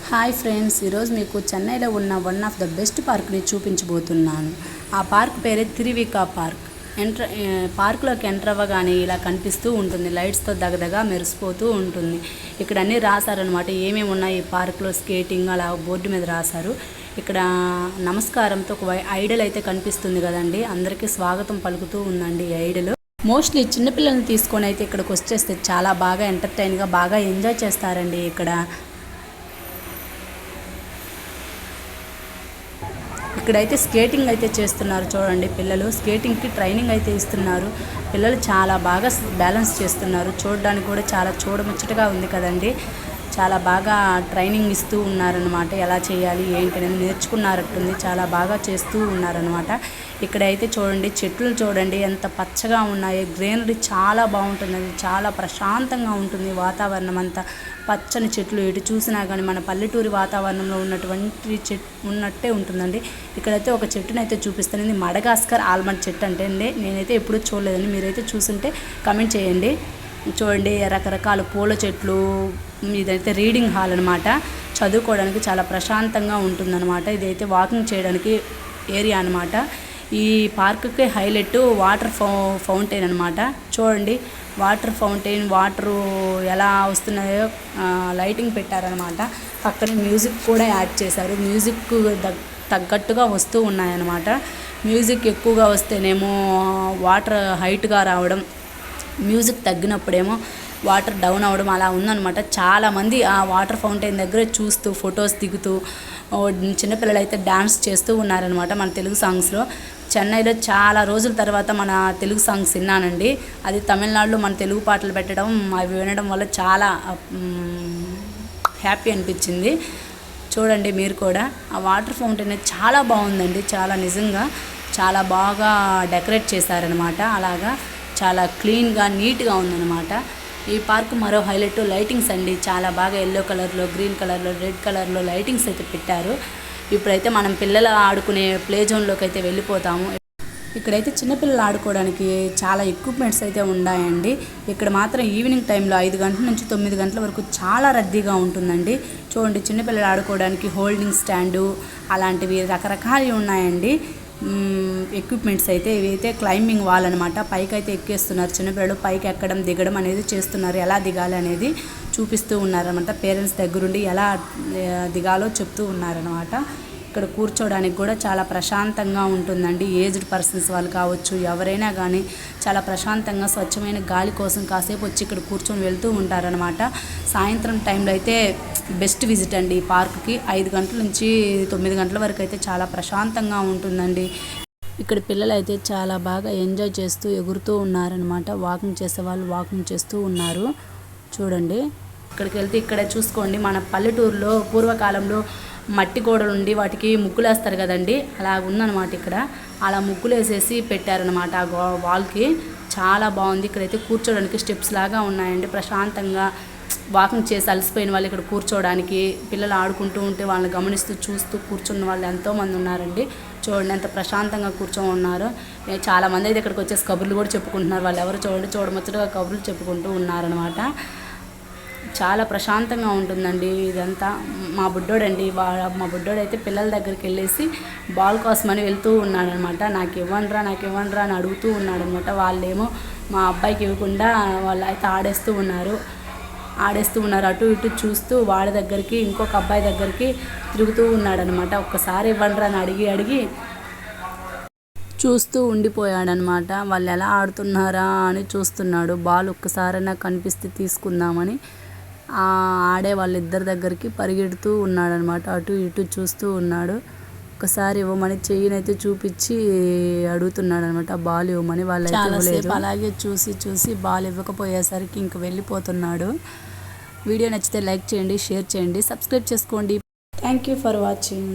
Hi friends, ఈరోజు మీకు చెన్నైలో ఉన్న వన్ ఆఫ్ ద బెస్ట్ పార్క్ని చూపించబోతున్నాను. ఆ పార్క్ పేరే తిరువికా పార్క్. పార్క్లోకి ఎంటర్ అవ్వగానే ఇలా కనిపిస్తూ ఉంటుంది. లైట్స్తో దగదగా మెరిసిపోతూ ఉంటుంది. ఇక్కడ అన్నీ రాశారనమాట, ఏమేమి ఉన్నాయి ఈ పార్క్లో. స్కేటింగ్ అలా బోర్డు మీద రాశారు. ఇక్కడ నమస్కారంతో ఒక ఐడల్ అయితే కనిపిస్తుంది కదండి. అందరికీ స్వాగతం పలుకుతూ ఉందండి ఈ ఐడల్. మోస్ట్లీ చిన్నపిల్లల్ని తీసుకొని అయితే ఇక్కడికి వచ్చేస్తే చాలా బాగా ఎంటర్టైన్గా బాగా ఎంజాయ్ చేస్తారండి. ఇక్కడైతే స్కేటింగ్ అయితే చేస్తున్నారు చూడండి. పిల్లలు స్కేటింగ్కి ట్రైనింగ్ అయితే ఇస్తున్నారు. పిల్లలు చాలా బాగా బ్యాలెన్స్ చేస్తున్నారు. చూడడానికి కూడా చాలా చూడముచ్చటగా ఉంది కదండి. చాలా బాగా ట్రైనింగ్ ఇస్తూ ఉన్నారనమాట. ఎలా చేయాలి ఏంటి అనేది నేర్చుకున్నారట్టుంది. చాలా బాగా చేస్తూ ఉన్నారనమాట. ఇక్కడైతే చూడండి, చెట్లు చూడండి ఎంత పచ్చగా ఉన్నాయి. గ్రీనరీ చాలా బాగుంటుంది. చాలా ప్రశాంతంగా ఉంటుంది వాతావరణం అంతా. పచ్చని చెట్లు ఎటు చూసినా కానీ మన పల్లెటూరి వాతావరణంలో ఉన్నటువంటి ఉన్నట్టే ఉంటుందండి. ఇక్కడైతే ఒక చెట్టునైతే చూపిస్తాను. ఇది మడగాస్కర్ ఆల్మండ్ చెట్టు అంటే అండి. నేనైతే ఎప్పుడూ చూడలేదండి. మీరైతే చూసుంటే కమెంట్ చేయండి. చూడండి, రకరకాల పూల చెట్లు. ఇదైతే రీడింగ్ హాల్ అనమాట. చదువుకోవడానికి చాలా ప్రశాంతంగా ఉంటుందన్నమాట. ఇదైతే వాకింగ్ చేయడానికి ఏరియా అనమాట. ఈ పార్క్కి హైలైట్ వాటర్ ఫౌంటైన్ అనమాట. చూడండి, వాటర్ ఫౌంటైన్, వాటరు ఎలా వస్తున్నాయో లైటింగ్ పెట్టారనమాట. పక్కన మ్యూజిక్ కూడా యాడ్ చేశారు. మ్యూజిక్ తగ్గట్టుగా వస్తూ ఉన్నాయన్నమాట. మ్యూజిక్ ఎక్కువగా వస్తేనేమో వాటర్ హైట్గా రావడం, మ్యూజిక్ తగ్గినప్పుడేమో వాటర్ డౌన్ అవ్వడం అలా ఉందన్నమాట. చాలామంది ఆ వాటర్ ఫౌంటైన్ దగ్గర చూస్తూ ఫొటోస్ దిగుతూ, చిన్నపిల్లలు అయితే డ్యాన్స్ చేస్తూ ఉన్నారనమాట మన తెలుగు సాంగ్స్లో. చెన్నైలో చాలా రోజుల తర్వాత మన తెలుగు సాంగ్స్ విన్నానండి. అది తమిళనాడులో మన తెలుగు పాటలు పెట్టడం, అవి వినడం వల్ల చాలా హ్యాపీ అనిపించింది. చూడండి మీరు కూడా. ఆ వాటర్ ఫౌంటైన్ చాలా బాగుందండి. చాలా నిజంగా చాలా బాగా డెకరేట్ చేశారనమాట. అలాగా చాలా క్లీన్గా నీట్గా ఉందన్నమాట. ఈ పార్క్ మరో హైలైట్ లైటింగ్స్ అండి. చాలా బాగా ఎల్లో కలర్లో, గ్రీన్ కలర్లో, రెడ్ కలర్లో లైటింగ్స్ అయితే పెట్టారు. ఇప్పుడైతే మనం పిల్లలు ఆడుకునే ప్లే జోన్లోకి అయితే వెళ్ళిపోతాము. ఇక్కడైతే చిన్నపిల్లలు ఆడుకోవడానికి చాలా ఎక్విప్మెంట్స్ అయితే ఉన్నాయండి. ఇక్కడ మాత్రం ఈవినింగ్ టైంలో 5 గంటల నుంచి 9 గంటల వరకు చాలా రద్దీగా ఉంటుందండి. చూడండి, చిన్నపిల్లలు ఆడుకోవడానికి హోల్డింగ్ స్టాండు అలాంటివి రకరకాలు ఉన్నాయండి. ఎక్విప్మెంట్స్ అయితే ఇవైతే క్లైంబింగ్ వాల్ అనమాట. పైకి అయితే ఎక్కేస్తున్నారు చిన్నపిల్లలు. పైకి ఎక్కడం దిగడం అనేది చేస్తున్నారు. ఎలా దిగాలి అనేది చూపిస్తూ ఉన్నారనమాట. పేరెంట్స్ దగ్గరుండి ఎలా దిగాలో చెప్తూ ఉన్నారనమాట. ఇక్కడ కూర్చోవడానికి కూడా చాలా ప్రశాంతంగా ఉంటుందండి. ఏజ్డ్ పర్సన్స్ వాళ్ళు కావచ్చు, ఎవరైనా కానీ చాలా ప్రశాంతంగా స్వచ్ఛమైన గాలి కోసం కాసేపు వచ్చి ఇక్కడ కూర్చొని వెళ్తూ ఉంటారనమాట. సాయంత్రం టైంలో అయితే బెస్ట్ విజిట్ అండి ఈ పార్క్కి. 5 గంటల నుంచి 9 గంటల వరకు అయితే చాలా ప్రశాంతంగా ఉంటుందండి. ఇక్కడ పిల్లలు అయితే చాలా బాగా ఎంజాయ్ చేస్తూ ఎగురుతూ ఉన్నారనమాట. వాకింగ్ చేసే వాళ్ళు వాకింగ్ చేస్తూ ఉన్నారు. చూడండి, ఇక్కడికి వెళ్తే ఇక్కడ చూసుకోండి, మన పల్లెటూరులో పూర్వకాలంలో మట్టి గోడలు ఉండి వాటికి ముగ్గులు వేస్తారు కదండి, అలా ఉందన్నమాట. ఇక్కడ అలా ముగ్గులు వేసేసి పెట్టారనమాట ఆ వాల్కి. చాలా బాగుంది. ఇక్కడైతే కూర్చోడానికి స్టెప్స్ లాగా ఉన్నాయండి. ప్రశాంతంగా వాకింగ్ చేసి అలసిపోయిన వాళ్ళు ఇక్కడ కూర్చోవడానికి, పిల్లలు ఆడుకుంటూ ఉంటే వాళ్ళని గమనిస్తూ చూస్తూ కూర్చున్న వాళ్ళు ఎంతోమంది ఉన్నారండి. చూడండి ఎంత ప్రశాంతంగా కూర్చొని ఉన్నారు. చాలామంది అయితే ఇక్కడికి వచ్చేసి కబుర్లు కూడా చెప్పుకుంటున్నారు. వాళ్ళు ఎవరు చూడముచ్చటగా కబుర్లు చెప్పుకుంటూ ఉన్నారనమాట. చాలా ప్రశాంతంగా ఉంటుందండి ఇదంతా. మా బుడ్డోడండి, మా బుడ్డోడు అయితే పిల్లల దగ్గరికి వెళ్ళేసి బాల్ కోసమని వెళ్తూ ఉన్నాడనమాట. నాకు ఇవ్వండిరా అని అడుగుతూ ఉన్నాడనమాట. వాళ్ళేమో మా అబ్బాయికి ఇవ్వకుండా వాళ్ళు అయితే ఆడేస్తూ ఉన్నారు. అటు ఇటు చూస్తూ వాడి దగ్గరికి ఇంకొక అబ్బాయి దగ్గరికి తిరుగుతూ ఉన్నాడనమాట. ఒక్కసారి ఇవ్వండిరా అని అడిగి చూస్తూ ఉండిపోయాడనమాట. వాళ్ళు ఎలా ఆడుతున్నారా అని చూస్తున్నాడు. బాల్ ఒక్కసారైనా కనిపిస్తే తీసుకుందామని ఆడే వాళ్ళిద్దరి దగ్గరికి పరిగెడుతూ ఉన్నాడనమాట. అటు ఇటు చూస్తూ ఉన్నాడు. ఒకసారి ఇవ్వమని చెయ్యినైతే చూపించి అడుగుతున్నాడు అనమాట, బాల్ ఇవ్వమని. వాళ్ళైతే అలాగే చూసి బాల్ ఇవ్వకపోయేసరికి ఇంక వెళ్ళిపోతున్నాడు. వీడియో నచ్చితే లైక్ చేయండి, షేర్ చేయండి, సబ్స్క్రైబ్ చేసుకోండి. Thank you for watching.